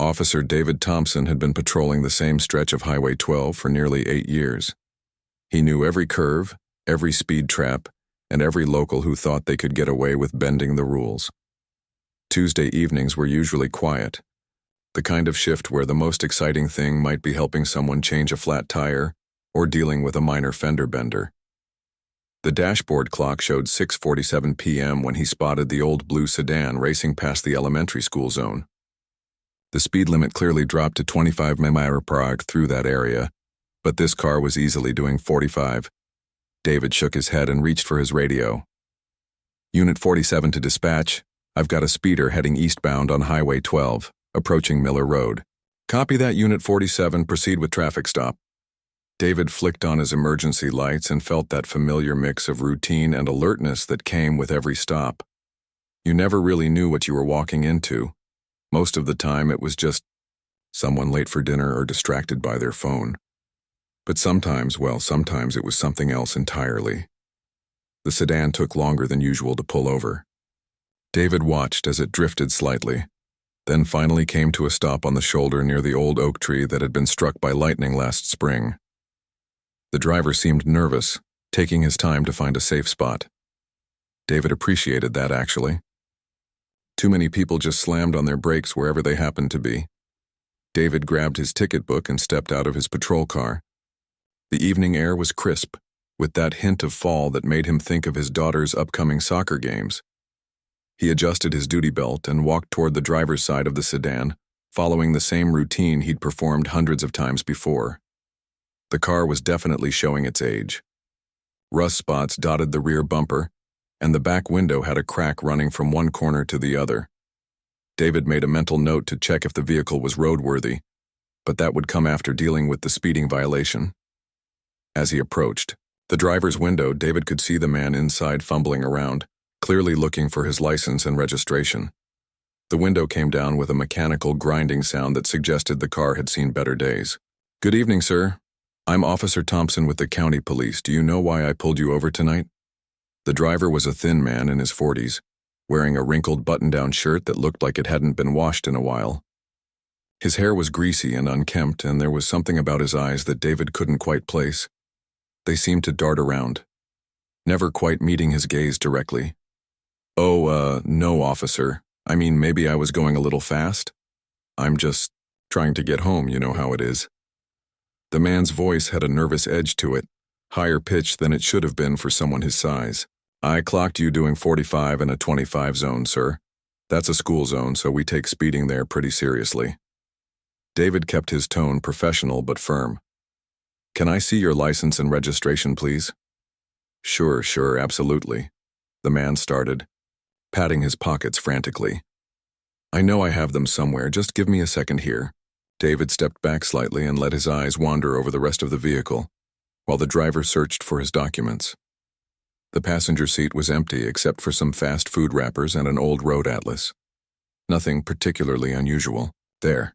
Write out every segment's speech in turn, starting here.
Officer David Thompson had been patrolling the same stretch of Highway 12 for nearly 8 years. He knew every curve, every speed trap, and every local who thought they could get away with bending the rules. Tuesday evenings were usually quiet, the kind of shift where the most exciting thing might be helping someone change a flat tire or dealing with a minor fender bender. The dashboard clock showed 6:47 p.m. when he spotted the old blue sedan racing past the elementary school zone. The speed limit clearly dropped to 25 mph through that area, but this car was easily doing 45. David shook his head and reached for his radio. Unit 47 to dispatch, I've got a speeder heading eastbound on Highway 12, approaching Miller Road. Copy that, Unit 47, proceed with traffic stop. David flicked on his emergency lights and felt that familiar mix of routine and alertness that came with every stop. You never really knew what you were walking into. Most of the time it was just someone late for dinner or distracted by their phone. But sometimes it was something else entirely. The sedan took longer than usual to pull over. David watched as it drifted slightly, then finally came to a stop on the shoulder near the old oak tree that had been struck by lightning last spring. The driver seemed nervous, taking his time to find a safe spot. David appreciated that, actually. Too many people just slammed on their brakes wherever they happened to be. David grabbed his ticket book and stepped out of his patrol car. The evening air was crisp, with that hint of fall that made him think of his daughter's upcoming soccer games. He adjusted his duty belt and walked toward the driver's side of the sedan, following the same routine he'd performed hundreds of times before. The car was definitely showing its age. Rust spots dotted the rear bumper, and the back window had a crack running from one corner to the other. David made a mental note to check if the vehicle was roadworthy, but that would come after dealing with the speeding violation. As he approached the driver's window, David could see the man inside fumbling around, clearly looking for his license and registration. The window came down with a mechanical grinding sound that suggested the car had seen better days. "Good evening, sir. I'm Officer Thompson with the county police. Do you know why I pulled you over tonight?" The driver was a thin man in his 40s, wearing a wrinkled button-down shirt that looked like it hadn't been washed in a while. His hair was greasy and unkempt, and there was something about his eyes that David couldn't quite place. They seemed to dart around, never quite meeting his gaze directly. No, officer. I mean, maybe I was going a little fast. I'm just trying to get home, you know how it is." The man's voice had a nervous edge to it, higher pitched than it should have been for someone his size. "I clocked you doing 45 in a 25 zone, sir. That's a school zone, so we take speeding there pretty seriously." David kept his tone professional but firm. "Can I see your license and registration, please?" Sure, absolutely," the man started, patting his pockets frantically. "I know I have them somewhere, just give me a second here." David stepped back slightly and let his eyes wander over the rest of the vehicle, while the driver searched for his documents. The passenger seat was empty except for some fast food wrappers and an old road atlas. Nothing particularly unusual there.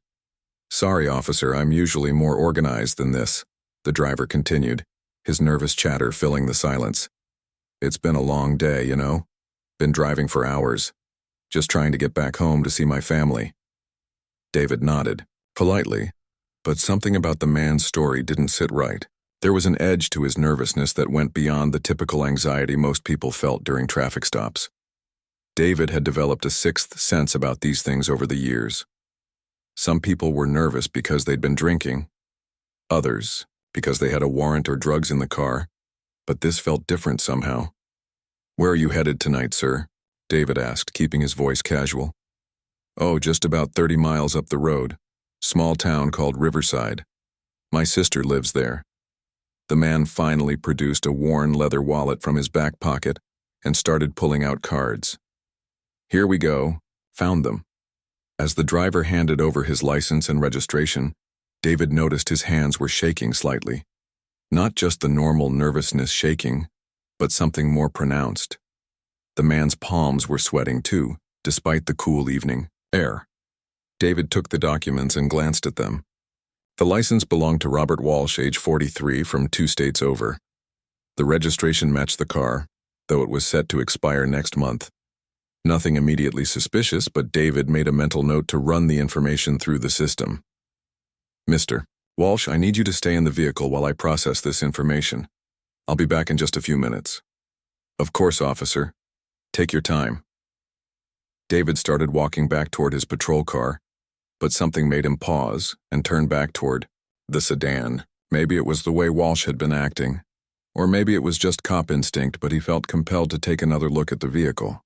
"Sorry, officer, I'm usually more organized than this," the driver continued, his nervous chatter filling the silence. "It's been a long day, you know. Been driving for hours. Just trying to get back home to see my family." David nodded, politely, but something about the man's story didn't sit right. There was an edge to his nervousness that went beyond the typical anxiety most people felt during traffic stops. David had developed a sixth sense about these things over the years. Some people were nervous because they'd been drinking, others because they had a warrant or drugs in the car, but this felt different somehow. "Where are you headed tonight, sir?" David asked, keeping his voice casual. "Oh, just about 30 miles up the road. Small town called Riverside. My sister lives there." The man finally produced a worn leather wallet from his back pocket and started pulling out cards. "Here we go. Found them." As the driver handed over his license and registration, David noticed his hands were shaking slightly. Not just the normal nervousness shaking, but something more pronounced. The man's palms were sweating too, despite the cool evening air. David took the documents and glanced at them. The license belonged to Robert Walsh, age 43, from 2 states over. The registration matched the car, though it was set to expire next month. Nothing immediately suspicious, but David made a mental note to run the information through the system. Mr. Walsh, I need you to stay in the vehicle while I process this information. I'll be back in just a few minutes. Of course, officer. Take your time. David started walking back toward his patrol car, but something made him pause and turn back toward the sedan. Maybe it was the way Walsh had been acting, or maybe it was just cop instinct, but he felt compelled to take another look at the vehicle.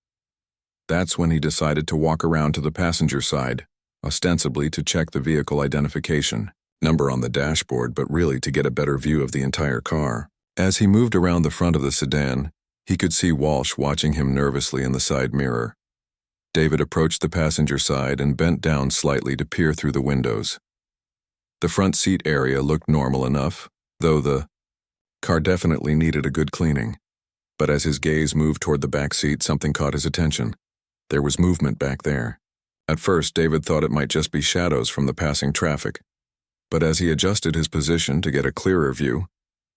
That's when he decided to walk around to the passenger side, ostensibly to check the vehicle identification number on the dashboard, but really to get a better view of the entire car. As he moved around the front of the sedan, he could see Walsh watching him nervously in the side mirror. David approached the passenger side and bent down slightly to peer through the windows. The front seat area looked normal enough, though the car definitely needed a good cleaning. But as his gaze moved toward the back seat, something caught his attention. There was movement back there. At first, David thought it might just be shadows from the passing traffic. But as he adjusted his position to get a clearer view,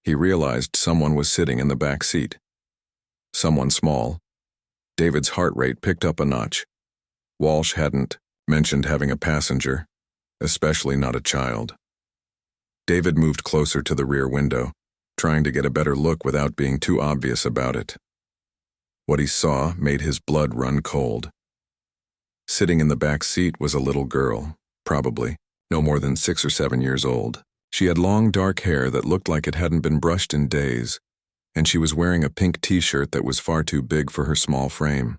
he realized someone was sitting in the back seat. Someone small. David's heart rate picked up a notch. Walsh hadn't mentioned having a passenger, especially not a child. David moved closer to the rear window, trying to get a better look without being too obvious about it. What he saw made his blood run cold. Sitting in the back seat was a little girl, probably no more than 6 or 7 years old. She had long dark hair that looked like it hadn't been brushed in days, and she was wearing a pink t-shirt that was far too big for her small frame.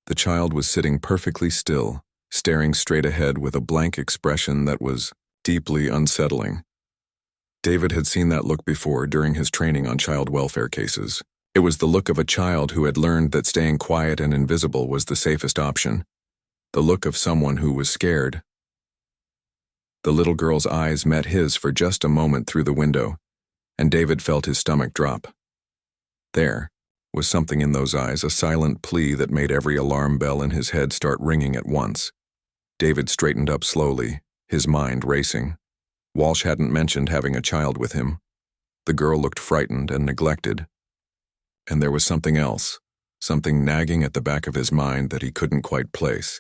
The child was sitting perfectly still, staring straight ahead with a blank expression that was deeply unsettling. David had seen that look before during his training on child welfare cases. It was the look of a child who had learned that staying quiet and invisible was the safest option. The look of someone who was scared. The little girl's eyes met his for just a moment through the window, and David felt his stomach drop. There was something in those eyes, a silent plea that made every alarm bell in his head start ringing at once. David straightened up slowly, his mind racing. Walsh hadn't mentioned having a child with him. The girl looked frightened and neglected. And there was something else, something nagging at the back of his mind that he couldn't quite place.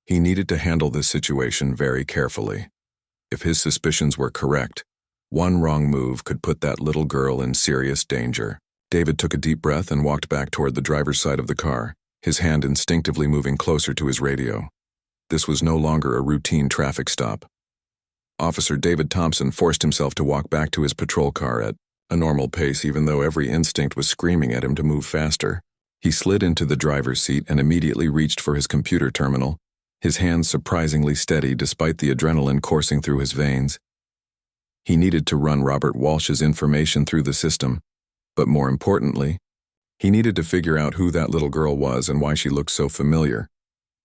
He needed to handle this situation very carefully. If his suspicions were correct, one wrong move could put that little girl in serious danger. David took a deep breath and walked back toward the driver's side of the car, his hand instinctively moving closer to his radio. This was no longer a routine traffic stop. Officer David Thompson forced himself to walk back to his patrol car at a normal pace, even though every instinct was screaming at him to move faster. He slid into the driver's seat and immediately reached for his computer terminal, his hands surprisingly steady despite the adrenaline coursing through his veins. He needed to run Robert Walsh's information through the system, but more importantly, he needed to figure out who that little girl was and why she looked so familiar.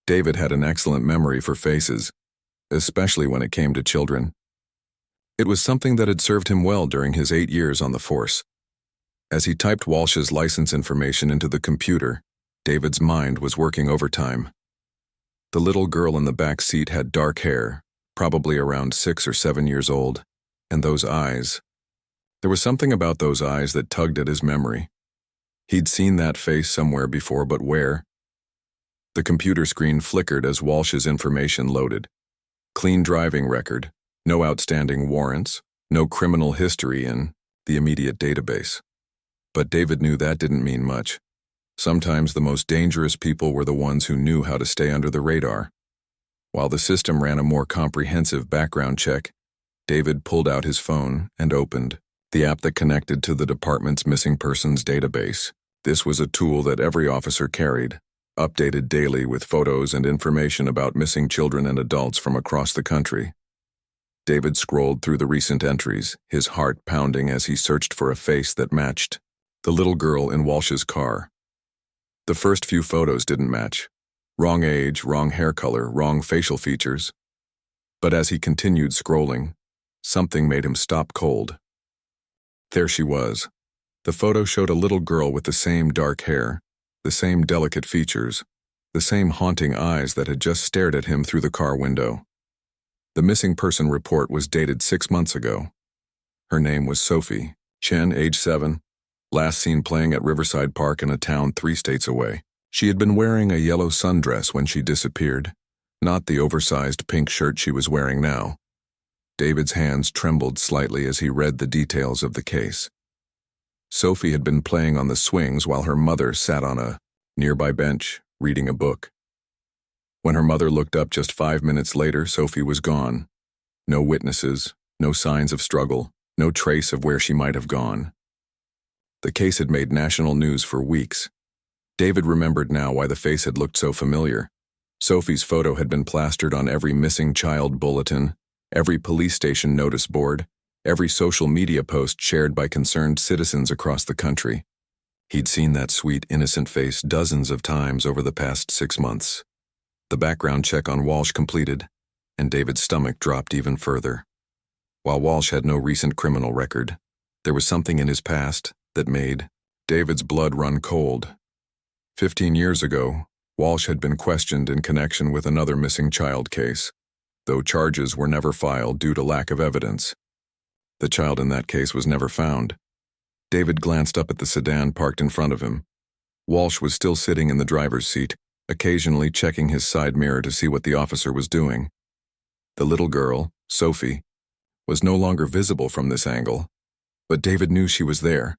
David had an excellent memory for faces, especially when it came to children. It was something that had served him well during his 8 years on the force. As he typed Walsh's license information into the computer, David's mind was working overtime. The little girl in the back seat had dark hair, probably around 6 or 7 years old, and those eyes. There was something about those eyes that tugged at his memory. He'd seen that face somewhere before, but where? The computer screen flickered as Walsh's information loaded. Clean driving record, no outstanding warrants, no criminal history in the immediate database. But David knew that didn't mean much. Sometimes the most dangerous people were the ones who knew how to stay under the radar. While the system ran a more comprehensive background check, David pulled out his phone and opened the app that connected to the department's missing persons database. This was a tool that every officer carried, updated daily with photos and information about missing children and adults from across the country. David scrolled through the recent entries, his heart pounding as he searched for a face that matched the little girl in Walsh's car. The first few photos didn't match. Wrong age, wrong hair color, wrong facial features. But as he continued scrolling, something made him stop cold. There she was. The photo showed a little girl with the same dark hair, the same delicate features, the same haunting eyes that had just stared at him through the car window. The missing person report was dated 6 months ago. Her name was Sophie Chen, age 7, last seen playing at Riverside Park in a town 3 states away. She had been wearing a yellow sundress when she disappeared, not the oversized pink shirt she was wearing now. David's hands trembled slightly as he read the details of the case. Sophie had been playing on the swings while her mother sat on a nearby bench, reading a book. When her mother looked up just 5 minutes later, Sophie was gone. No witnesses, no signs of struggle, no trace of where she might have gone. The case had made national news for weeks. David remembered now why the face had looked so familiar. Sophie's photo had been plastered on every missing child bulletin, every police station notice board, every social media post shared by concerned citizens across the country. He'd seen that sweet, innocent face dozens of times over the past 6 months. The background check on Walsh completed, and David's stomach dropped even further. While Walsh had no recent criminal record, there was something in his past that made David's blood run cold. 15 years ago, Walsh had been questioned in connection with another missing child case, though charges were never filed due to lack of evidence. The child in that case was never found. David glanced up at the sedan parked in front of him. Walsh was still sitting in the driver's seat, occasionally checking his side mirror to see what the officer was doing. The little girl, Sophie, was no longer visible from this angle, but David knew she was there,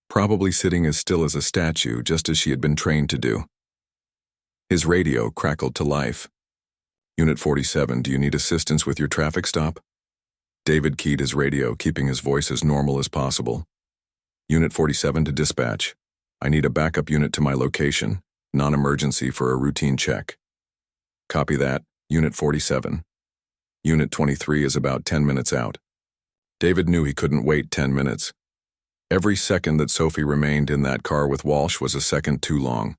probably sitting as still as a statue, just as she had been trained to do. His radio crackled to life. "Unit 47, do you need assistance with your traffic stop?" David keyed his radio, keeping his voice as normal as possible. "Unit 47 to dispatch. I need a backup unit to my location, non-emergency for a routine check." "Copy that, Unit 47. Unit 23 is about 10 minutes out." David knew he couldn't wait 10 minutes. Every second that Sophie remained in that car with Walsh was a second too long.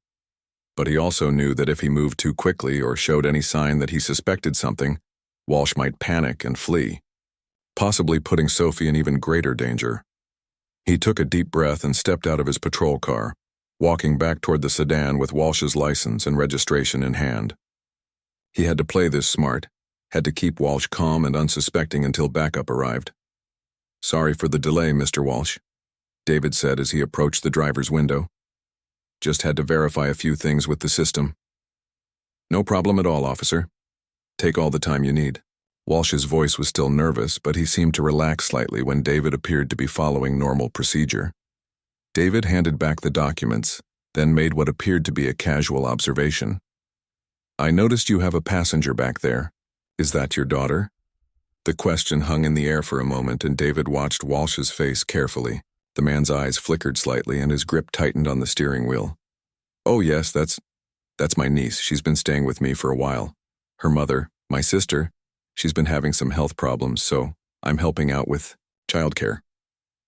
But he also knew that if he moved too quickly or showed any sign that he suspected something, Walsh might panic and flee, possibly putting Sophie in even greater danger. He took a deep breath and stepped out of his patrol car, walking back toward the sedan with Walsh's license and registration in hand. He had to play this smart, had to keep Walsh calm and unsuspecting until backup arrived. "Sorry for the delay, Mr. Walsh," David said as he approached the driver's window. "Just had to verify a few things with the system." "No problem at all, officer. Take all the time you need." Walsh's voice was still nervous, but he seemed to relax slightly when David appeared to be following normal procedure. David handed back the documents, then made what appeared to be a casual observation. "I noticed you have a passenger back there. Is that your daughter?" The question hung in the air for a moment, and David watched Walsh's face carefully. The man's eyes flickered slightly and his grip tightened on the steering wheel. "Oh yes, that's my niece. She's been staying with me for a while. Her mother, my sister, she's been having some health problems, so I'm helping out with childcare."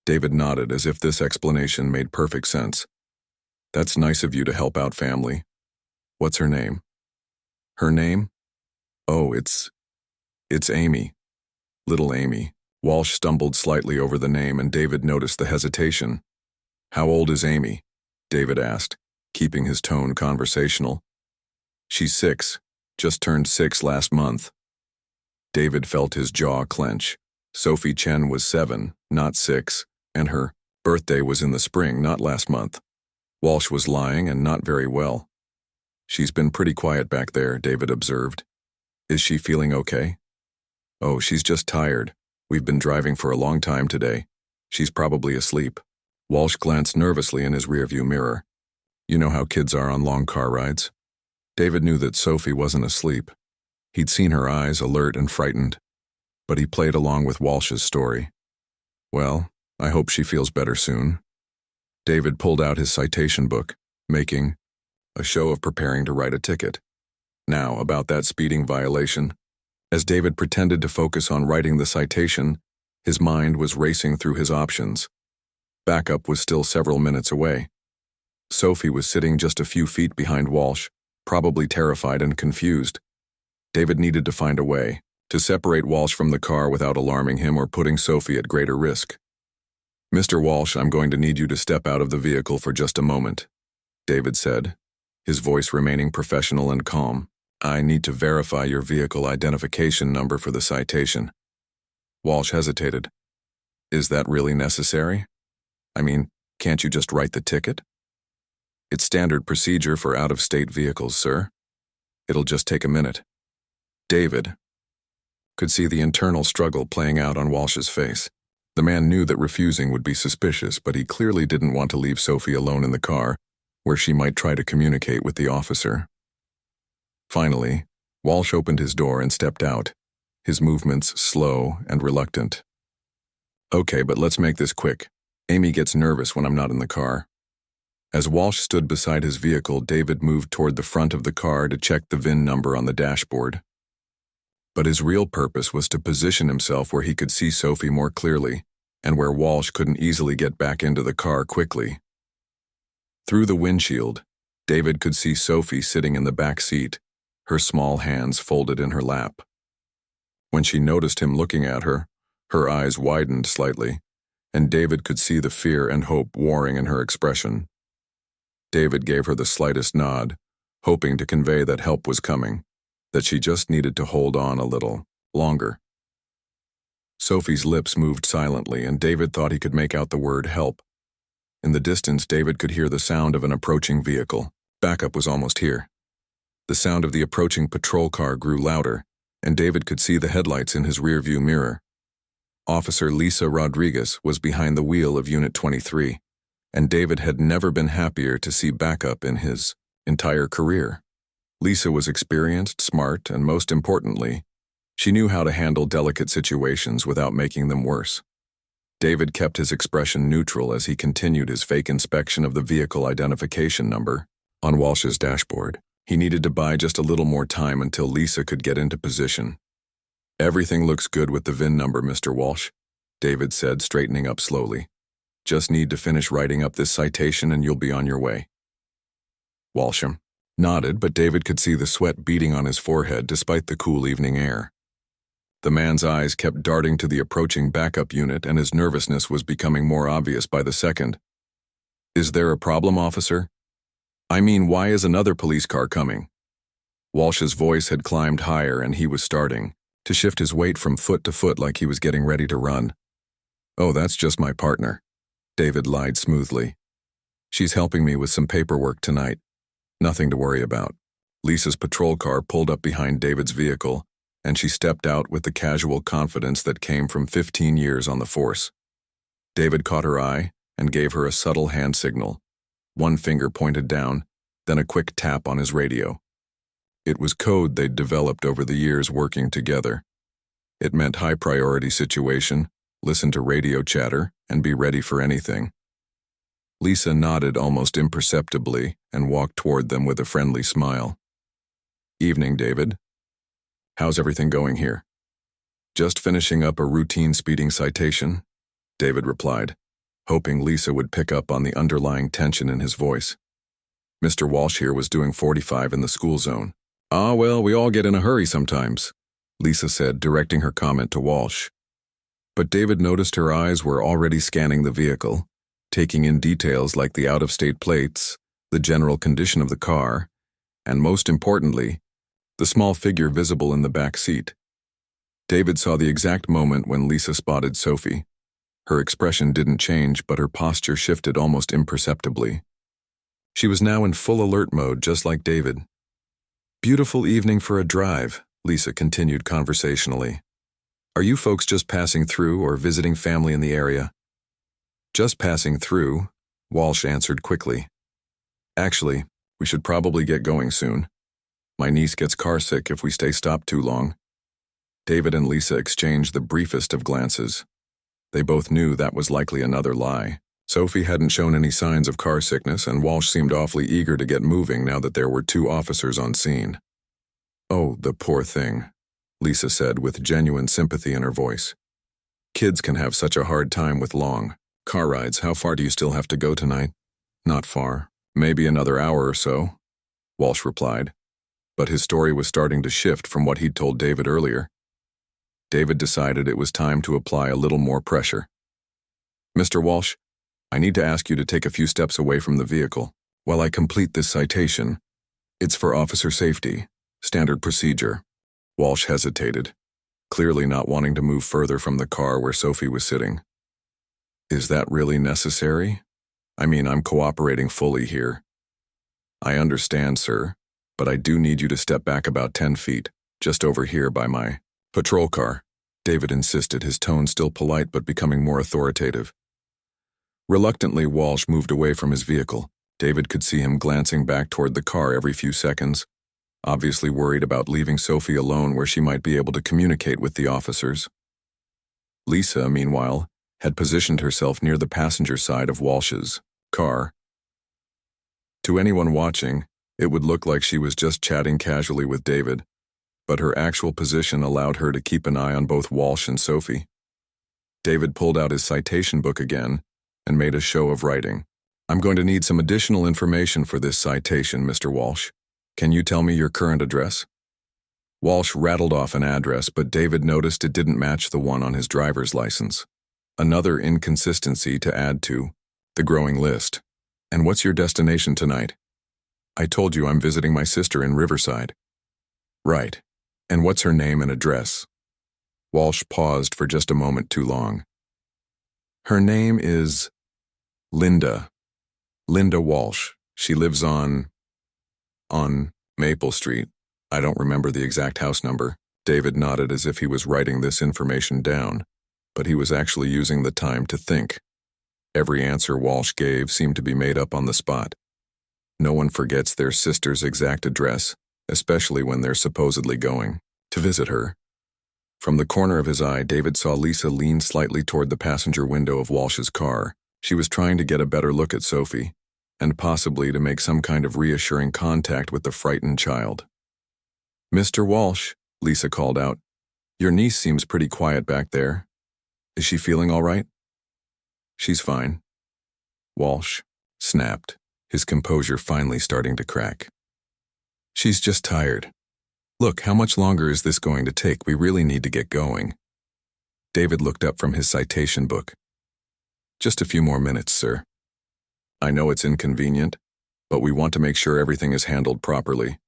David nodded as if this explanation made perfect sense. "That's nice of you to help out family. What's her name?" "Her name? Oh, it's Amy. Little Amy." Walsh stumbled slightly over the name, and David noticed the hesitation. "How old is Amy?" David asked, keeping his tone conversational. "She's 6. Just turned 6 last month." David felt his jaw clench. Sophie Chen was 7, not 6, and her birthday was in the spring, not last month. Walsh was lying and not very well. "She's been pretty quiet back there," David observed. "Is she feeling okay?" "Oh, she's just tired. We've been driving for a long time today. She's probably asleep." Walsh glanced nervously in his rearview mirror. You know how kids are on long car rides. David knew that Sophie wasn't asleep. He'd seen her eyes alert and frightened, but he played along with Walsh's story. "Well, I hope she feels better soon." David pulled out his citation book, making a show of preparing to write a ticket. Now, about that speeding violation. As David pretended to focus on writing the citation, his mind was racing through his options. Backup was still several minutes away. Sophie was sitting just a few feet behind Walsh, probably terrified and confused. David needed to find a way to separate Walsh from the car without alarming him or putting Sophie at greater risk. "Mr. Walsh, I'm going to need you to step out of the vehicle for just a moment," David said, his voice remaining professional and calm. "I need to verify your vehicle identification number for the citation." Walsh hesitated. "Is that really necessary? I mean, can't you just write the ticket?" It's standard procedure for out-of-state vehicles, sir. It'll just take a minute. David could see the internal struggle playing out on Walsh's face. The man knew that refusing would be suspicious, but he clearly didn't want to leave Sophie alone in the car, where she might try to communicate with the officer. Finally, Walsh opened his door and stepped out, his movements slow and reluctant. Okay, but let's make this quick. Amy gets nervous when I'm not in the car. As Walsh stood beside his vehicle, David moved toward the front of the car to check the VIN number on the dashboard. But his real purpose was to position himself where he could see Sophie more clearly, and where Walsh couldn't easily get back into the car quickly. Through the windshield, David could see Sophie sitting in the back seat, her small hands folded in her lap. When she noticed him looking at her, her eyes widened slightly, and David could see the fear and hope warring in her expression. David gave her the slightest nod, hoping to convey that help was coming, that she just needed to hold on a little longer. Sophie's lips moved silently, and David thought he could make out the word help. In the distance, David could hear the sound of an approaching vehicle. Backup was almost here. The sound of the approaching patrol car grew louder, and David could see the headlights in his rearview mirror. Officer Lisa Rodriguez was behind the wheel of Unit 23, and David had never been happier to see backup in his entire career. Lisa was experienced, smart, and most importantly, she knew how to handle delicate situations without making them worse. David kept his expression neutral as he continued his fake inspection of the vehicle identification number on Walsh's dashboard. He needed to buy just a little more time until Lisa could get into position. Everything looks good with the VIN number, Mr. Walsh, David said, straightening up slowly. Just need to finish writing up this citation and you'll be on your way. Walsham nodded, but David could see the sweat beading on his forehead despite the cool evening air. The man's eyes kept darting to the approaching backup unit, and his nervousness was becoming more obvious by the second. Is there a problem, officer? I mean, why is another police car coming? Walsh's voice had climbed higher, and he was starting to shift his weight from foot to foot like he was getting ready to run. Oh, that's just my partner, David lied smoothly. She's helping me with some paperwork tonight. Nothing to worry about. Lisa's patrol car pulled up behind David's vehicle, and she stepped out with the casual confidence that came from 15 years on the force. David caught her eye and gave her a subtle hand signal. One finger pointed down, then a quick tap on his radio. It was code they'd developed over the years working together. It meant high-priority situation, listen to radio chatter, and be ready for anything. Lisa nodded almost imperceptibly and walked toward them with a friendly smile. Evening, David. How's everything going here? Just finishing up a routine speeding citation, David replied, hoping Lisa would pick up on the underlying tension in his voice. Mr. Walsh here was doing 45 in the school zone. Ah, well, we all get in a hurry sometimes, Lisa said, directing her comment to Walsh. But David noticed her eyes were already scanning the vehicle, taking in details like the out-of-state plates, the general condition of the car, and most importantly, the small figure visible in the back seat. David saw the exact moment when Lisa spotted Sophie. Her expression didn't change, but her posture shifted almost imperceptibly. She was now in full alert mode, just like David. Beautiful evening for a drive, Lisa continued conversationally. Are you folks just passing through or visiting family in the area? Just passing through, Walsh answered quickly. Actually, we should probably get going soon. My niece gets carsick if we stay stopped too long. David and Lisa exchanged the briefest of glances. They both knew that was likely another lie. Sophie hadn't shown any signs of car sickness, and Walsh seemed awfully eager to get moving now that there were 2 officers on scene. Oh, the poor thing, Lisa said with genuine sympathy in her voice. Kids can have such a hard time with long car rides. How far do you still have to go tonight? Not far. Maybe another hour or so, Walsh replied. But his story was starting to shift from what he'd told David earlier. David decided it was time to apply a little more pressure. Mr. Walsh, I need to ask you to take a few steps away from the vehicle while I complete this citation. It's for officer safety, standard procedure. Walsh hesitated, clearly not wanting to move further from the car where Sophie was sitting. Is that really necessary? I mean, I'm cooperating fully here. I understand, sir, but I do need you to step back about 10 feet, just over here by my patrol car, David insisted, his tone still polite but becoming more authoritative. Reluctantly, Walsh moved away from his vehicle. David could see him glancing back toward the car every few seconds, obviously worried about leaving Sophie alone where she might be able to communicate with the officers. Lisa, meanwhile, had positioned herself near the passenger side of Walsh's car. To anyone watching, it would look like she was just chatting casually with David, but her actual position allowed her to keep an eye on both Walsh and Sophie. David pulled out his citation book again and made a show of writing. I'm going to need some additional information for this citation, Mr. Walsh. Can you tell me your current address? Walsh rattled off an address, but David noticed it didn't match the one on his driver's license. Another inconsistency to add to the growing list. And what's your destination tonight? I told you I'm visiting my sister in Riverside. Right. And what's her name and address? Walsh paused for just a moment too long. Her name is Linda. Linda Walsh. She lives on Maple Street. I don't remember the exact house number. David nodded as if he was writing this information down, but he was actually using the time to think. Every answer Walsh gave seemed to be made up on the spot. No one forgets their sister's exact address, especially when they're supposedly going to visit her. From the corner of his eye, David saw Lisa lean slightly toward the passenger window of Walsh's car. She was trying to get a better look at Sophie, and possibly to make some kind of reassuring contact with the frightened child. Mr. Walsh, Lisa called out, your niece seems pretty quiet back there. Is she feeling all right? She's fine. Walsh snapped, his composure finally starting to crack. She's just tired. Look, how much longer is this going to take? We really need to get going. David looked up from his citation book. Just a few more minutes, sir. I know it's inconvenient, but we want to make sure everything is handled properly.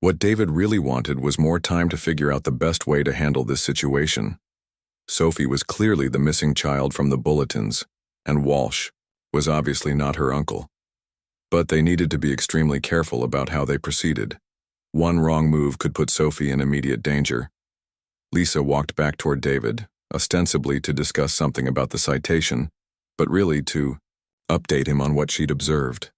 What David really wanted was more time to figure out the best way to handle this situation. Sophie was clearly the missing child from the bulletins, and Walsh was obviously not her uncle. But they needed to be extremely careful about how they proceeded. One wrong move could put Sophie in immediate danger. Lisa walked back toward David, ostensibly to discuss something about the citation, but really to update him on what she'd observed.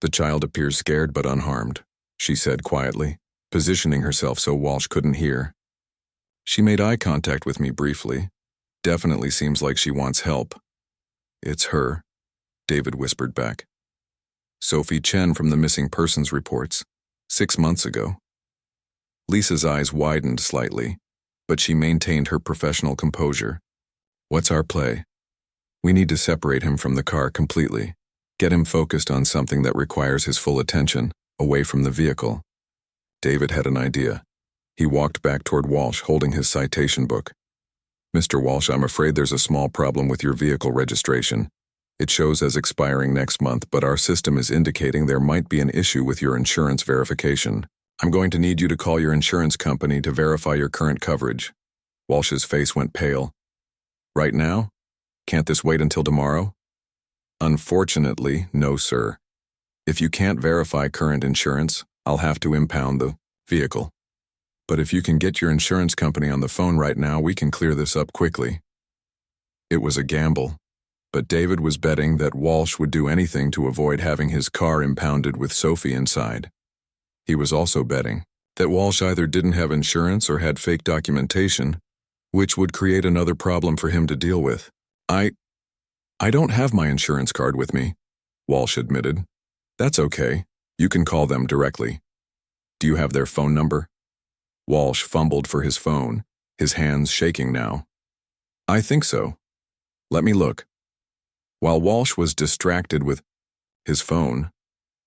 The child appears scared but unharmed, she said quietly, positioning herself so Walsh couldn't hear. She made eye contact with me briefly. Definitely seems like she wants help. It's her, David whispered back. Sophie Chen from the missing persons reports, 6 months ago. Lisa's eyes widened slightly, but she maintained her professional composure. What's our play? We need to separate him from the car completely. Get him focused on something that requires his full attention, away from the vehicle. David had an idea. He walked back toward Walsh, holding his citation book. Mr. Walsh, I'm afraid there's a small problem with your vehicle registration. It shows as expiring next month, but our system is indicating there might be an issue with your insurance verification. I'm going to need you to call your insurance company to verify your current coverage. Walsh's face went pale. Right now? Can't this wait until tomorrow? Unfortunately, no, sir. If you can't verify current insurance, I'll have to impound the vehicle. But if you can get your insurance company on the phone right now, we can clear this up quickly. It was a gamble, but David was betting that Walsh would do anything to avoid having his car impounded with Sophie inside. He was also betting that Walsh either didn't have insurance or had fake documentation, which would create another problem for him to deal with. I don't have my insurance card with me, Walsh admitted. That's okay. You can call them directly. Do you have their phone number? Walsh fumbled for his phone, his hands shaking now. I think so. Let me look. While Walsh was distracted with his phone,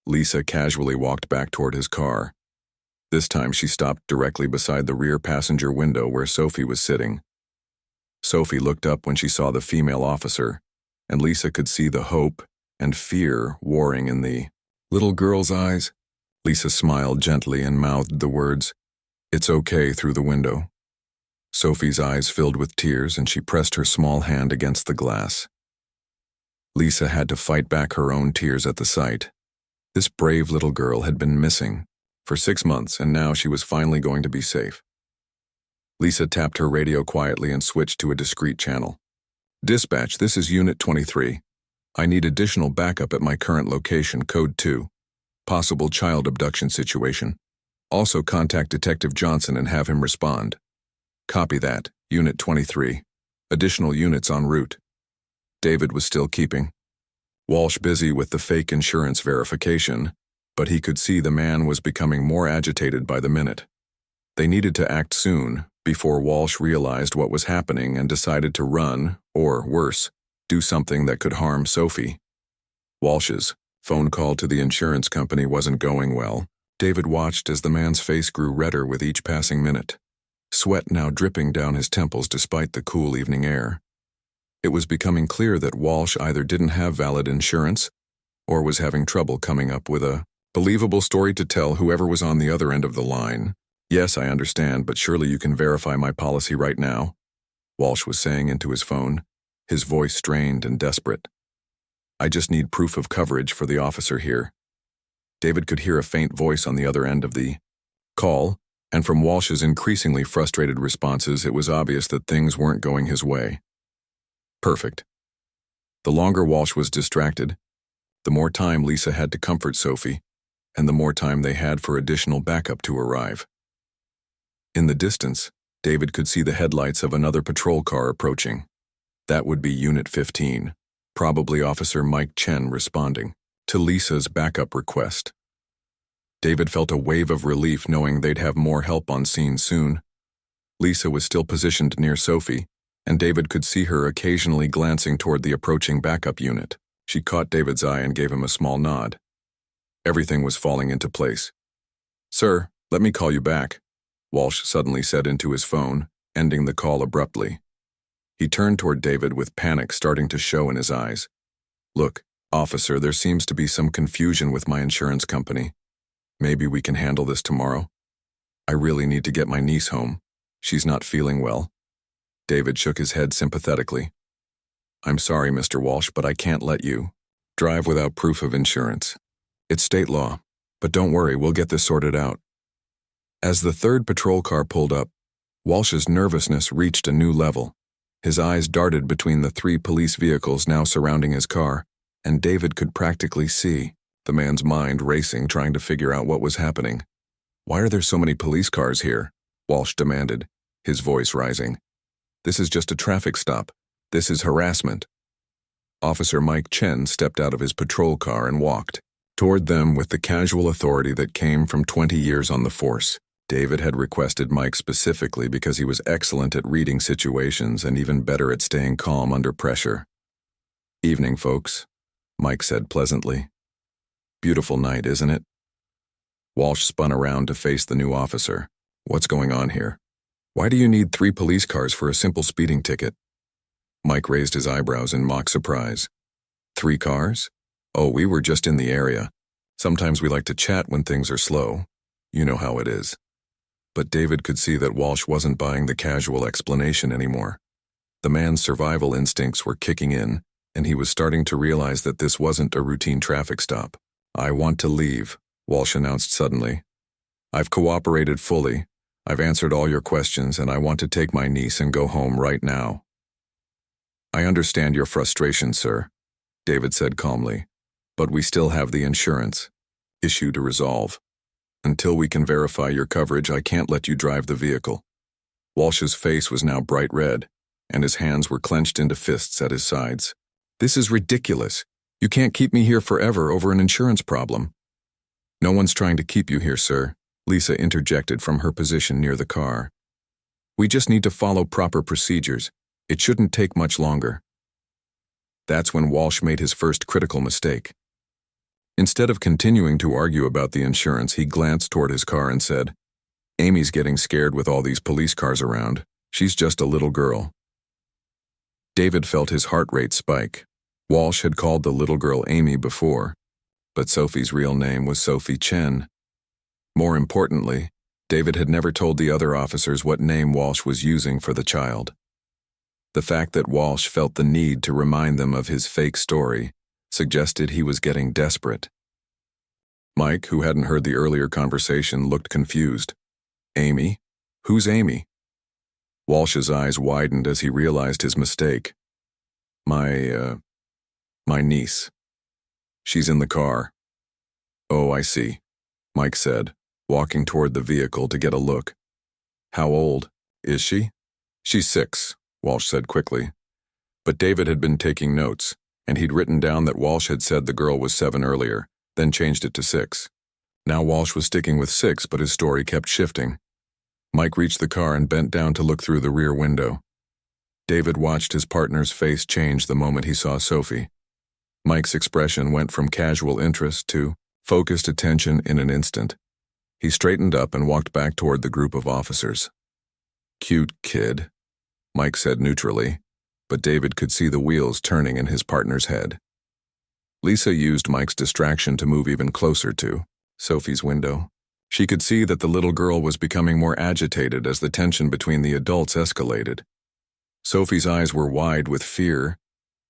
Lisa casually walked back toward his car. This time she stopped directly beside the rear passenger window where Sophie was sitting. Sophie looked up when she saw the female officer, and Lisa could see the hope and fear warring in the little girl's eyes. Lisa smiled gently and mouthed the words, "It's okay," through the window. Sophie's eyes filled with tears and she pressed her small hand against the glass. Lisa had to fight back her own tears at the sight. This brave little girl had been missing for 6 months, and now she was finally going to be safe. Lisa tapped her radio quietly and switched to a discreet channel. "Dispatch, this is Unit 23. I need additional backup at my current location, Code 2. Possible child abduction situation. Also contact Detective Johnson and have him respond." "Copy that, Unit 23. Additional units en route." David was still keeping Walsh busy with the fake insurance verification, but he could see the man was becoming more agitated by the minute. They needed to act soon, before Walsh realized what was happening and decided to run, or worse, do something that could harm Sophie. Walsh's phone call to the insurance company wasn't going well. David watched as the man's face grew redder with each passing minute, sweat now dripping down his temples despite the cool evening air. It was becoming clear that Walsh either didn't have valid insurance or was having trouble coming up with a believable story to tell whoever was on the other end of the line. "Yes, I understand, but surely you can verify my policy right now," Walsh was saying into his phone, his voice strained and desperate. "I just need proof of coverage for the officer here." David could hear a faint voice on the other end of the call, and from Walsh's increasingly frustrated responses, it was obvious that things weren't going his way. Perfect. The longer Walsh was distracted, the more time Lisa had to comfort Sophie, and the more time they had for additional backup to arrive. In the distance, David could see the headlights of another patrol car approaching. That would be Unit 15, probably Officer Mike Chen responding to Lisa's backup request. David felt a wave of relief knowing they'd have more help on scene soon. Lisa was still positioned near Sophie, and David could see her occasionally glancing toward the approaching backup unit. She caught David's eye and gave him a small nod. Everything was falling into place. "Sir, let me call you back," Walsh suddenly said into his phone, ending the call abruptly. He turned toward David with panic starting to show in his eyes. "Look, officer, there seems to be some confusion with my insurance company. Maybe we can handle this tomorrow. I really need to get my niece home. She's not feeling well." David shook his head sympathetically. "I'm sorry, Mr. Walsh, but I can't let you drive without proof of insurance. It's state law, but don't worry, we'll get this sorted out." As the third patrol car pulled up, Walsh's nervousness reached a new level. His eyes darted between the 3 police vehicles now surrounding his car, and David could practically see the man's mind racing trying to figure out what was happening. "Why are there so many police cars here?" Walsh demanded, his voice rising. "This is just a traffic stop. This is harassment." Officer Mike Chen stepped out of his patrol car and walked toward them with the casual authority that came from 20 years on the force. David had requested Mike specifically because he was excellent at reading situations and even better at staying calm under pressure. "Evening, folks," Mike said pleasantly. "Beautiful night, isn't it?" Walsh spun around to face the new officer. "What's going on here? Why do you need 3 police cars for a simple speeding ticket?" Mike raised his eyebrows in mock surprise. 3 cars? Oh, we were just in the area. Sometimes we like to chat when things are slow. You know how it is. But David could see that Walsh wasn't buying the casual explanation anymore. The man's survival instincts were kicking in, and he was starting to realize that this wasn't a routine traffic stop. "I want to leave," Walsh announced suddenly. "I've cooperated fully. I've answered all your questions, and I want to take my niece and go home right now." "I understand your frustration, sir," David said calmly, "but we still have the insurance issue to resolve. Until we can verify your coverage, I can't let you drive the vehicle." Walsh's face was now bright red, and his hands were clenched into fists at his sides. "This is ridiculous. You can't keep me here forever over an insurance problem." "No one's trying to keep you here, sir," Lisa interjected from her position near the car. "We just need to follow proper procedures. It shouldn't take much longer." That's when Walsh made his first critical mistake. Instead of continuing to argue about the insurance, he glanced toward his car and said, "Amy's getting scared with all these police cars around. She's just a little girl." David felt his heart rate spike. Walsh had called the little girl Amy before, but Sophie's real name was Sophie Chen. More importantly, David had never told the other officers what name Walsh was using for the child. The fact that Walsh felt the need to remind them of his fake story suggested he was getting desperate. Mike, who hadn't heard the earlier conversation, looked confused. Amy? Who's Amy? Walsh's eyes widened as he realized his mistake. My niece. She's in the car. Oh, I see, Mike said, walking toward the vehicle to get a look. How old is she? She's 6, Walsh said quickly. But David had been taking notes, and he'd written down that Walsh had said the girl was 7 earlier, then changed it to 6. Now Walsh was sticking with 6, but his story kept shifting. Mike reached the car and bent down to look through the rear window. David watched his partner's face change the moment he saw Sophie. Mike's expression went from casual interest to focused attention in an instant. He straightened up and walked back toward the group of officers. Cute kid, Mike said neutrally, but David could see the wheels turning in his partner's head. Lisa used Mike's distraction to move even closer to Sophie's window. She could see that the little girl was becoming more agitated as the tension between the adults escalated. Sophie's eyes were wide with fear,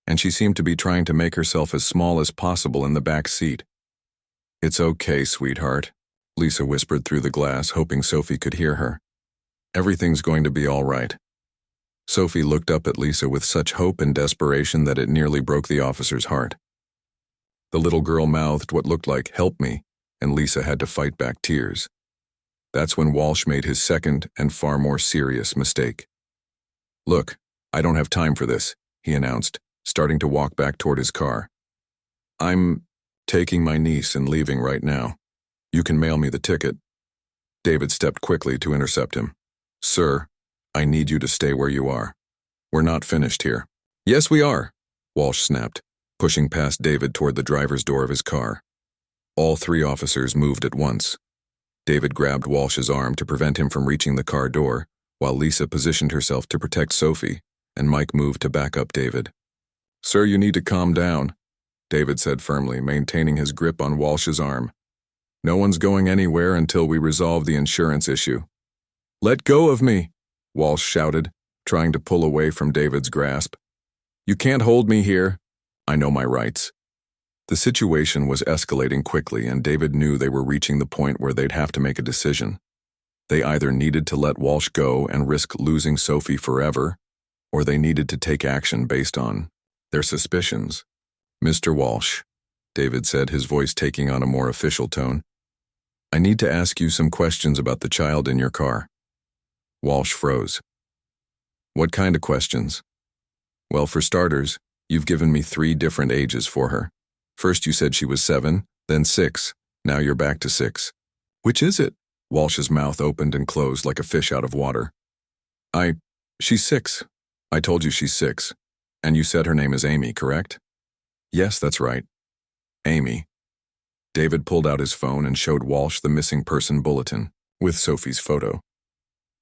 and she seemed to be trying to make herself as small as possible in the back seat. It's okay, sweetheart, Lisa whispered through the glass, hoping Sophie could hear her. Everything's going to be all right. Sophie looked up at Lisa with such hope and desperation that it nearly broke the officer's heart. The little girl mouthed what looked like, "Help me," and Lisa had to fight back tears. That's when Walsh made his second and far more serious mistake. Look, I don't have time for this, he announced, starting to walk back toward his car. I'm taking my niece and leaving right now. You can mail me the ticket. David stepped quickly to intercept him. Sir, I need you to stay where you are. We're not finished here. Yes, we are, Walsh snapped, pushing past David toward the driver's door of his car. All 3 officers moved at once. David grabbed Walsh's arm to prevent him from reaching the car door, while Lisa positioned herself to protect Sophie, and Mike moved to back up David. Sir, you need to calm down, David said firmly, maintaining his grip on Walsh's arm. No one's going anywhere until we resolve the insurance issue. Let go of me, Walsh shouted, trying to pull away from David's grasp. You can't hold me here. I know my rights. The situation was escalating quickly, and David knew they were reaching the point where they'd have to make a decision. They either needed to let Walsh go and risk losing Sophie forever, or they needed to take action based on their suspicions. Mr. Walsh, David said, his voice taking on a more official tone, I need to ask you some questions about the child in your car. Walsh froze. What kind of questions? Well, for starters, you've given me 3 different ages for her. First you said she was 7, then 6, now you're back to 6. Which is it? Walsh's mouth opened and closed like a fish out of water. She's 6. I told you she's 6. And you said her name is Amy, correct? Yes, that's right. Amy. David pulled out his phone and showed Walsh the missing person bulletin, with Sophie's photo.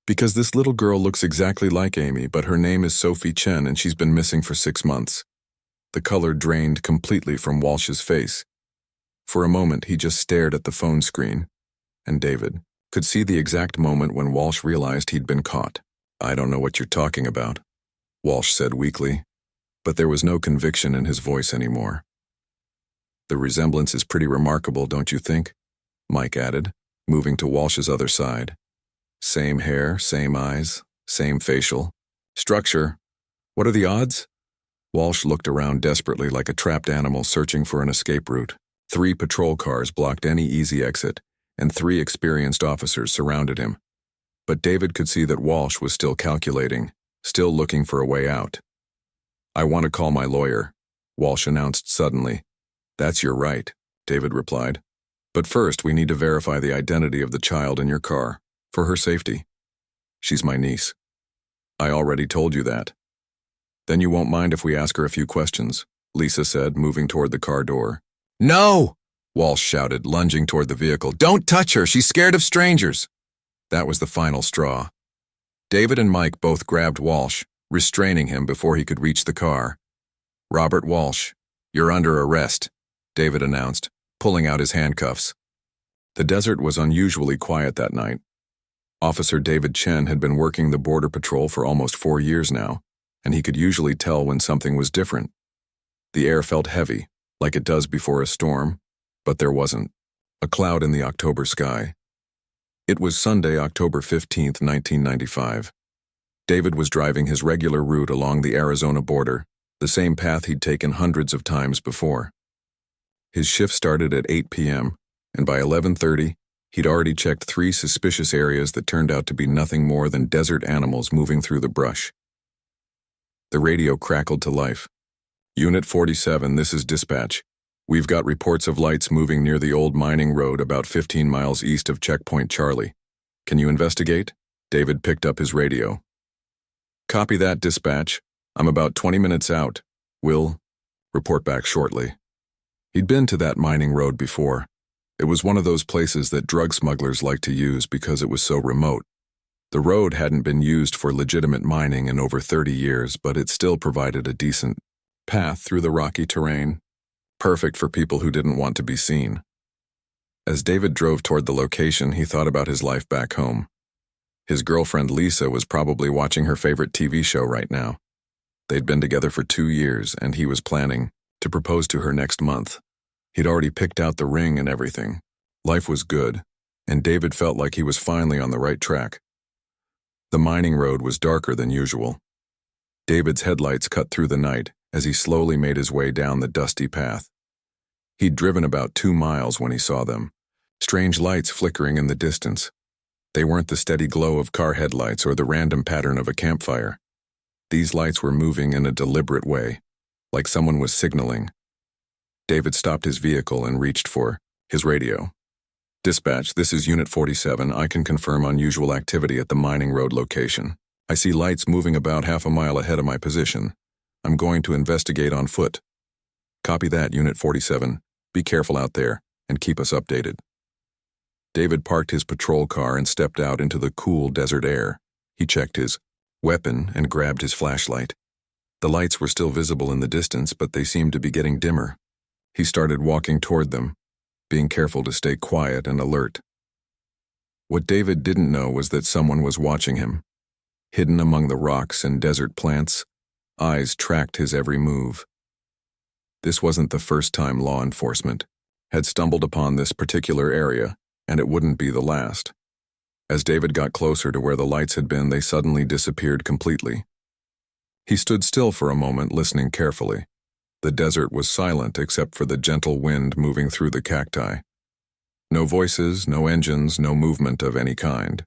Because this little girl looks exactly like Amy, but her name is Sophie Chen and she's been missing for 6 months. The color drained completely from Walsh's face. For a moment, he just stared at the phone screen, and David could see the exact moment when Walsh realized he'd been caught. I don't know what you're talking about, Walsh said weakly, but there was no conviction in his voice anymore. The resemblance is pretty remarkable, don't you think? Mike added, moving to Walsh's other side. Same hair, same eyes, same facial structure. What are the odds? Walsh looked around desperately like a trapped animal searching for an escape route. 3 patrol cars blocked any easy exit, and 3 experienced officers surrounded him. But David could see that Walsh was still calculating, still looking for a way out. I want to call my lawyer, Walsh announced suddenly. That's your right, David replied. But first, we need to verify the identity of the child in your car, for her safety. She's my niece. I already told you that. Then you won't mind if we ask her a few questions, Lisa said, moving toward the car door. No! Walsh shouted, lunging toward the vehicle. Don't touch her! She's scared of strangers! That was the final straw. David and Mike both grabbed Walsh, restraining him before he could reach the car. Robert Walsh, you're under arrest, David announced, pulling out his handcuffs. The desert was unusually quiet that night. Officer David Chen had been working the border patrol for almost 4 years now, and he could usually tell when something was different. The air felt heavy, like it does before a storm, but there wasn't. A cloud in the October sky. It was Sunday, October 15th, 1995. David was driving his regular route along the Arizona border, the same path he'd taken hundreds of times before. His shift started at 8 p.m., and by 11:30, he'd already checked 3 suspicious areas that turned out to be nothing more than desert animals moving through the brush. The radio crackled to life. Unit 47, this is dispatch. We've got reports of lights moving near the old mining road about 15 miles east of Checkpoint Charlie. Can you investigate? David picked up his radio. Copy that, dispatch. I'm about 20 minutes out. Will report back shortly. He'd been to that mining road before. It was one of those places that drug smugglers like to use because it was so remote. The road hadn't been used for legitimate mining in over 30 years, but it still provided a decent path through the rocky terrain. Perfect for people who didn't want to be seen. As David drove toward the location, he thought about his life back home. His girlfriend Lisa was probably watching her favorite TV show right now. They'd been together for 2 years, and he was planning to propose to her next month. He'd already picked out the ring and everything. Life was good, and David felt like he was finally on the right track. The mining road was darker than usual. David's headlights cut through the night as he slowly made his way down the dusty path. He'd driven about 2 miles when he saw them, strange lights flickering in the distance. They weren't the steady glow of car headlights or the random pattern of a campfire. These lights were moving in a deliberate way, like someone was signaling. David stopped his vehicle and reached for his radio. Dispatch, this is Unit 47. I can confirm unusual activity at the mining road location. I see lights moving about half a mile ahead of my position. I'm going to investigate on foot. Copy that, Unit 47. Be careful out there, and keep us updated. David parked his patrol car and stepped out into the cool desert air. He checked his weapon and grabbed his flashlight. The lights were still visible in the distance, but they seemed to be getting dimmer. He started walking toward them, being careful to stay quiet and alert. What David didn't know was that someone was watching him. Hidden among the rocks and desert plants, eyes tracked his every move. This wasn't the first time law enforcement had stumbled upon this particular area, and it wouldn't be the last. As David got closer to where the lights had been, they suddenly disappeared completely. He stood still for a moment, listening carefully. The desert was silent except for the gentle wind moving through the cacti. No voices, no engines, no movement of any kind.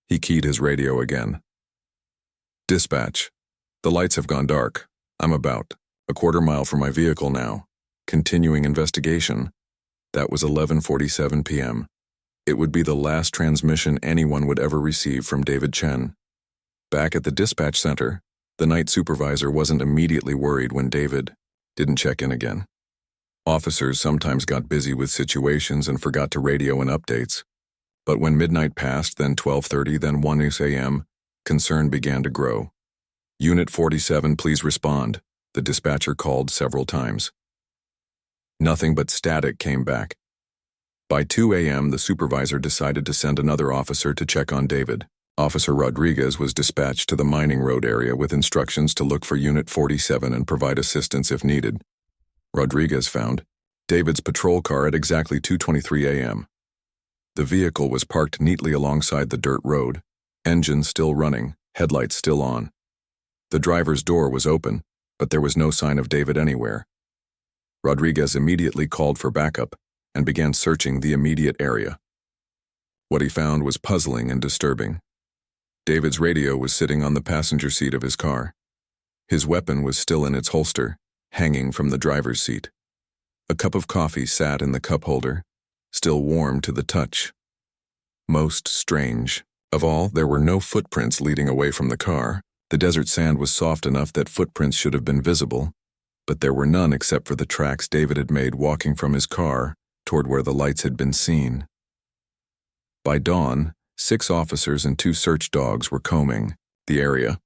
He keyed his radio again. Dispatch. The lights have gone dark. I'm about a quarter mile from my vehicle now. Continuing investigation. That was 11:47 p.m. It would be the last transmission anyone would ever receive from David Chen. Back at the dispatch center, the night supervisor wasn't immediately worried when David didn't check in again. Officers sometimes got busy with situations and forgot to radio in updates. But when midnight passed, then 12:30, then 1 a.m., concern began to grow. Unit 47, please respond, the dispatcher called several times. Nothing but static came back. By 2 a.m., the supervisor decided to send another officer to check on David. Officer Rodriguez was dispatched to the mining road area with instructions to look for Unit 47 and provide assistance if needed. Rodriguez found David's patrol car at exactly 2:23 a.m. The vehicle was parked neatly alongside the dirt road, engine still running, headlights still on. The driver's door was open, but there was no sign of David anywhere. Rodriguez immediately called for backup and began searching the immediate area. What he found was puzzling and disturbing. David's radio was sitting on the passenger seat of his car. His weapon was still in its holster, hanging from the driver's seat. A cup of coffee sat in the cup holder, still warm to the touch. Most strange of all, there were no footprints leading away from the car. The desert sand was soft enough that footprints should have been visible, but there were none except for the tracks David had made walking from his car toward where the lights had been seen. By dawn, 6 officers and 2 search dogs were combing the area.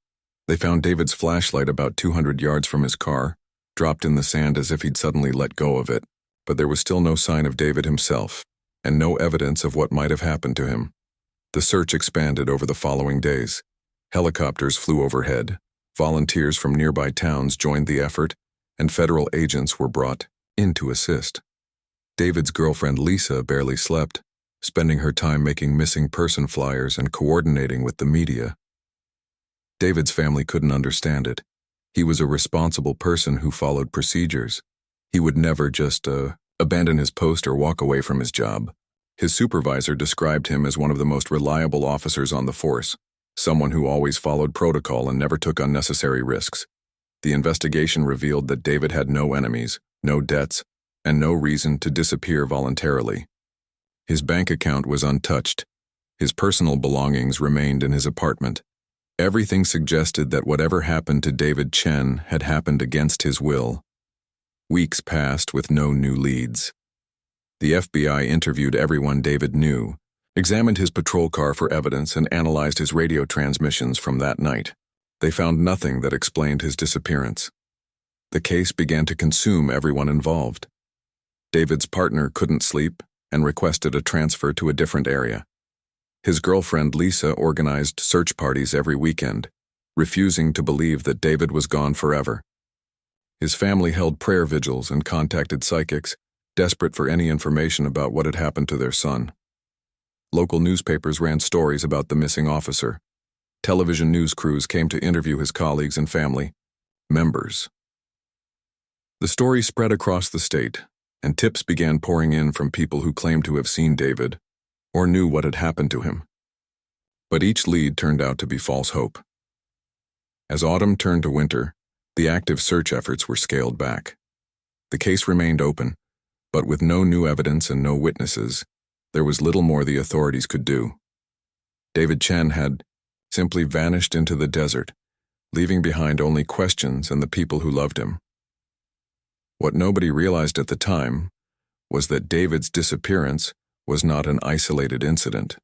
They found David's flashlight about 200 yards from his car, dropped in the sand as if he'd suddenly let go of it, but there was still no sign of David himself, and no evidence of what might have happened to him. The search expanded over the following days. Helicopters flew overhead, volunteers from nearby towns joined the effort, and federal agents were brought in to assist. David's girlfriend Lisa barely slept, spending her time making missing person flyers and coordinating with the media. David's family couldn't understand it. He was a responsible person who followed procedures. He would never just abandon his post or walk away from his job. His supervisor described him as one of the most reliable officers on the force, someone who always followed protocol and never took unnecessary risks. The investigation revealed that David had no enemies, no debts, and no reason to disappear voluntarily. His bank account was untouched. His personal belongings remained in his apartment. Everything suggested that whatever happened to David Chen had happened against his will. Weeks passed with no new leads. The FBI interviewed everyone David knew, examined his patrol car for evidence, and analyzed his radio transmissions from that night. They found nothing that explained his disappearance. The case began to consume everyone involved. David's partner couldn't sleep and requested a transfer to a different area. His girlfriend Lisa organized search parties every weekend, refusing to believe that David was gone forever. His family held prayer vigils and contacted psychics, desperate for any information about what had happened to their son. Local newspapers ran stories about the missing officer. Television news crews came to interview his colleagues and family members. The story spread across the state, and tips began pouring in from people who claimed to have seen David or knew what had happened to him. But each lead turned out to be false hope. As autumn turned to winter, the active search efforts were scaled back. The case remained open, but with no new evidence and no witnesses, there was little more the authorities could do. David Chen had simply vanished into the desert, leaving behind only questions and the people who loved him. What nobody realized at the time was that David's disappearance was not an isolated incident.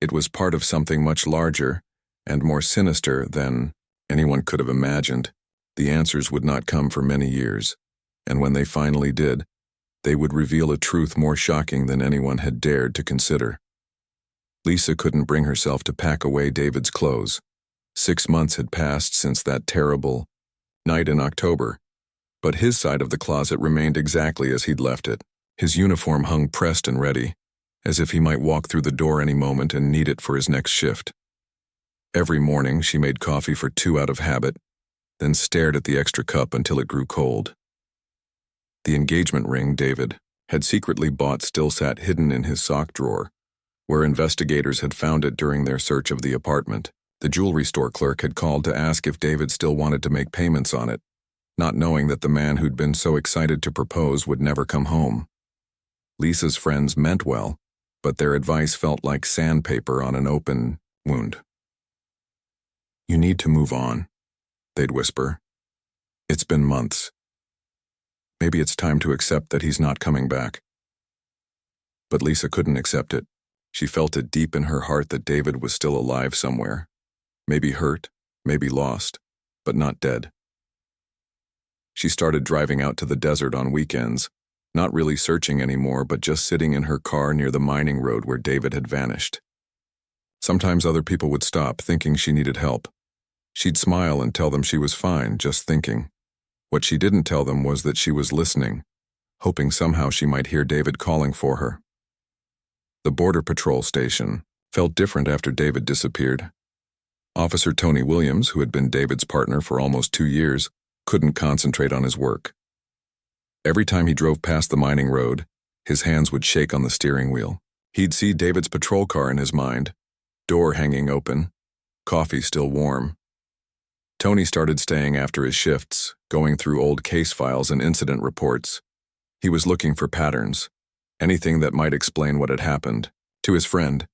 It was part of something much larger and more sinister than anyone could have imagined. The answers would not come for many years, and when they finally did, they would reveal a truth more shocking than anyone had dared to consider. Lisa couldn't bring herself to pack away David's clothes. 6 months had passed since that terrible night in October, but his side of the closet remained exactly as he'd left it. His uniform hung pressed and ready, as if he might walk through the door any moment and need it for his next shift. Every morning she made coffee for 2 out of habit, then stared at the extra cup until it grew cold. The engagement ring David had secretly bought still sat hidden in his sock drawer, where investigators had found it during their search of the apartment. The jewelry store clerk had called to ask if David still wanted to make payments on it, not knowing that the man who'd been so excited to propose would never come home. Lisa's friends meant well, but their advice felt like sandpaper on an open wound. "You need to move on," they'd whisper. "It's been months. Maybe it's time to accept that he's not coming back." But Lisa couldn't accept it. She felt it deep in her heart that David was still alive somewhere. Maybe hurt, maybe lost, but not dead. She started driving out to the desert on weekends, not really searching anymore, but just sitting in her car near the mining road where David had vanished. Sometimes other people would stop, thinking she needed help. She'd smile and tell them she was fine, just thinking. What she didn't tell them was that she was listening, hoping somehow she might hear David calling for her. The Border Patrol station felt different after David disappeared. Officer Tony Williams, who had been David's partner for almost 2 years, couldn't concentrate on his work. Every time he drove past the mining road, his hands would shake on the steering wheel. He'd see David's patrol car in his mind, door hanging open, coffee still warm. Tony started staying after his shifts, going through old case files and incident reports. He was looking for patterns, anything that might explain what had happened, to his friend.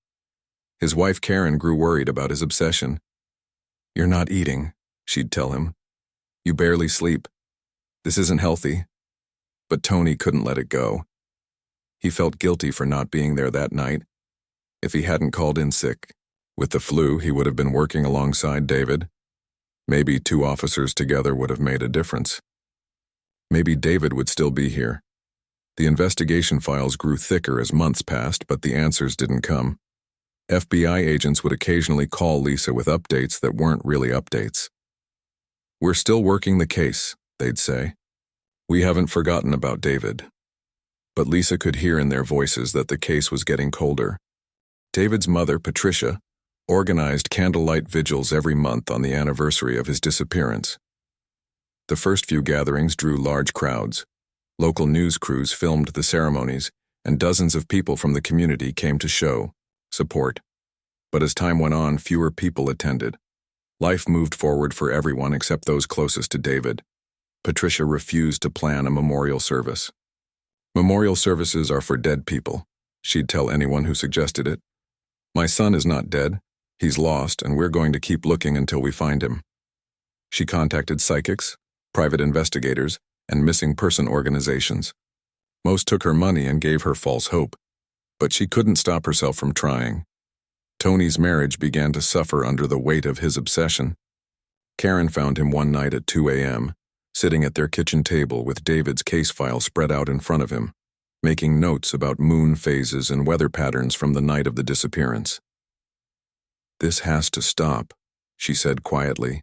His wife Karen grew worried about his obsession. "You're not eating," she'd tell him. "You barely sleep. This isn't healthy." But Tony couldn't let it go. He felt guilty for not being there that night. If he hadn't called in sick with the flu, he would have been working alongside David. Maybe 2 officers together would have made a difference. Maybe David would still be here. The investigation files grew thicker as months passed, but the answers didn't come. FBI agents would occasionally call Lisa with updates that weren't really updates. "We're still working the case," they'd say. "We haven't forgotten about David." But Lisa could hear in their voices that the case was getting colder. David's mother, Patricia, organized candlelight vigils every month on the anniversary of his disappearance. The first few gatherings drew large crowds. Local news crews filmed the ceremonies, and dozens of people from the community came to show support. But as time went on, fewer people attended. Life moved forward for everyone except those closest to David. Patricia refused to plan a memorial service. "Memorial services are for dead people," she'd tell anyone who suggested it. "My son is not dead. He's lost, and we're going to keep looking until we find him." She contacted psychics, private investigators, and missing person organizations. Most took her money and gave her false hope, but she couldn't stop herself from trying. Tony's marriage began to suffer under the weight of his obsession. Karen found him one night at 2 a.m., sitting at their kitchen table with David's case file spread out in front of him, making notes about moon phases and weather patterns from the night of the disappearance. "This has to stop," she said quietly.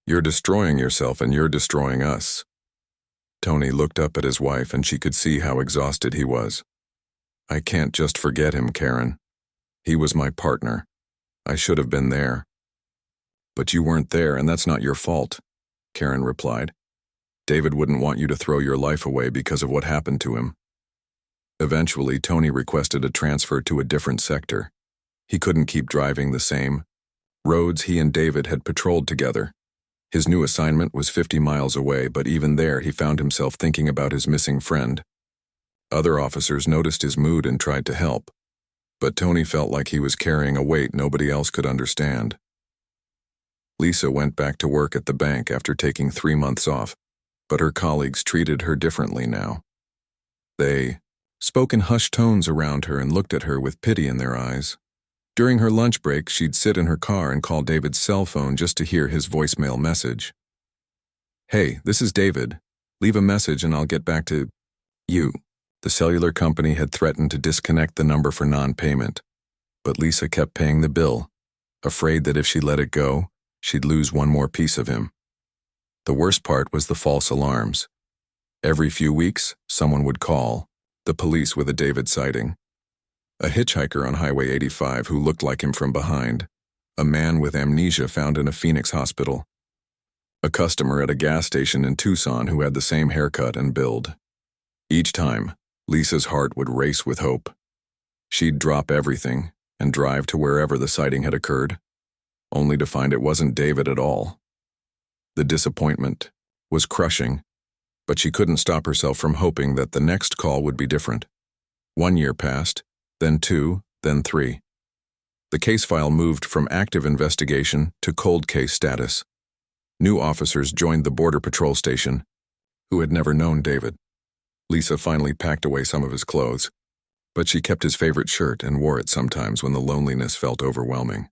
"You're destroying yourself and you're destroying us." Tony looked up at his wife and she could see how exhausted he was. "I can't just forget him, Karen. He was my partner. I should have been there." "But you weren't there, and that's not your fault," Karen replied. "David wouldn't want you to throw your life away because of what happened to him." Eventually, Tony requested a transfer to a different sector. He couldn't keep driving the same roads he and David had patrolled together. His new assignment was 50 miles away, but even there he found himself thinking about his missing friend. Other officers noticed his mood and tried to help, but Tony felt like he was carrying a weight nobody else could understand. Lisa went back to work at the bank after taking 3 months off, but her colleagues treated her differently now. They spoke in hushed tones around her and looked at her with pity in their eyes. During her lunch break, she'd sit in her car and call David's cell phone just to hear his voicemail message. "Hey, this is David. Leave a message and I'll get back to you." The cellular company had threatened to disconnect the number for non-payment, but Lisa kept paying the bill, afraid that if she let it go, she'd lose one more piece of him. The worst part was the false alarms. Every few weeks, someone would call the police with a David sighting. A hitchhiker on Highway 85 who looked like him from behind. A man with amnesia found in a Phoenix hospital. A customer at a gas station in Tucson who had the same haircut and build. Each time, Lisa's heart would race with hope. She'd drop everything and drive to wherever the sighting had occurred, only to find it wasn't David at all. The disappointment was crushing, but she couldn't stop herself from hoping that the next call would be different. 1 year passed, then 2, then 3. The case file moved from active investigation to cold case status. New officers joined the Border Patrol station, who had never known David. Lisa finally packed away some of his clothes, but she kept his favorite shirt and wore it sometimes when the loneliness felt overwhelming.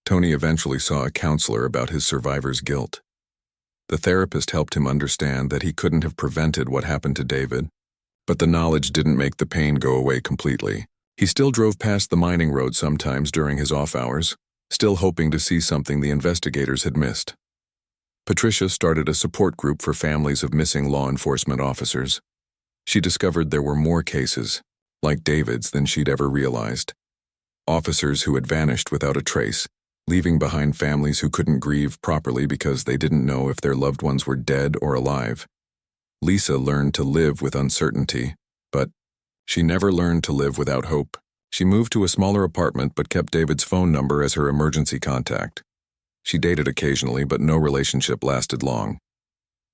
Tony eventually saw a counselor about his survivor's guilt. The therapist helped him understand that he couldn't have prevented what happened to David, but the knowledge didn't make the pain go away completely. He still drove past the mining road sometimes during his off hours, still hoping to see something the investigators had missed. Patricia started a support group for families of missing law enforcement officers. She discovered there were more cases, like David's, than she'd ever realized. Officers who had vanished without a trace, leaving behind families who couldn't grieve properly because they didn't know if their loved ones were dead or alive. Lisa learned to live with uncertainty, but she never learned to live without hope. She moved to a smaller apartment but kept David's phone number as her emergency contact. She dated occasionally, but no relationship lasted long.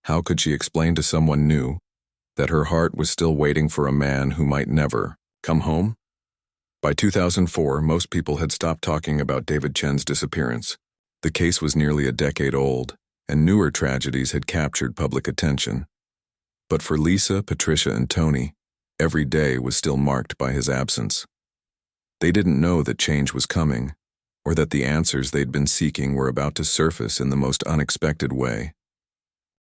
How could she explain to someone new that her heart was still waiting for a man who might never come home? By 2004, most people had stopped talking about David Chen's disappearance. The case was nearly a decade old, and newer tragedies had captured public attention. But for Lisa, Patricia, and Tony, every day was still marked by his absence. They didn't know that change was coming, or that the answers they'd been seeking were about to surface in the most unexpected way.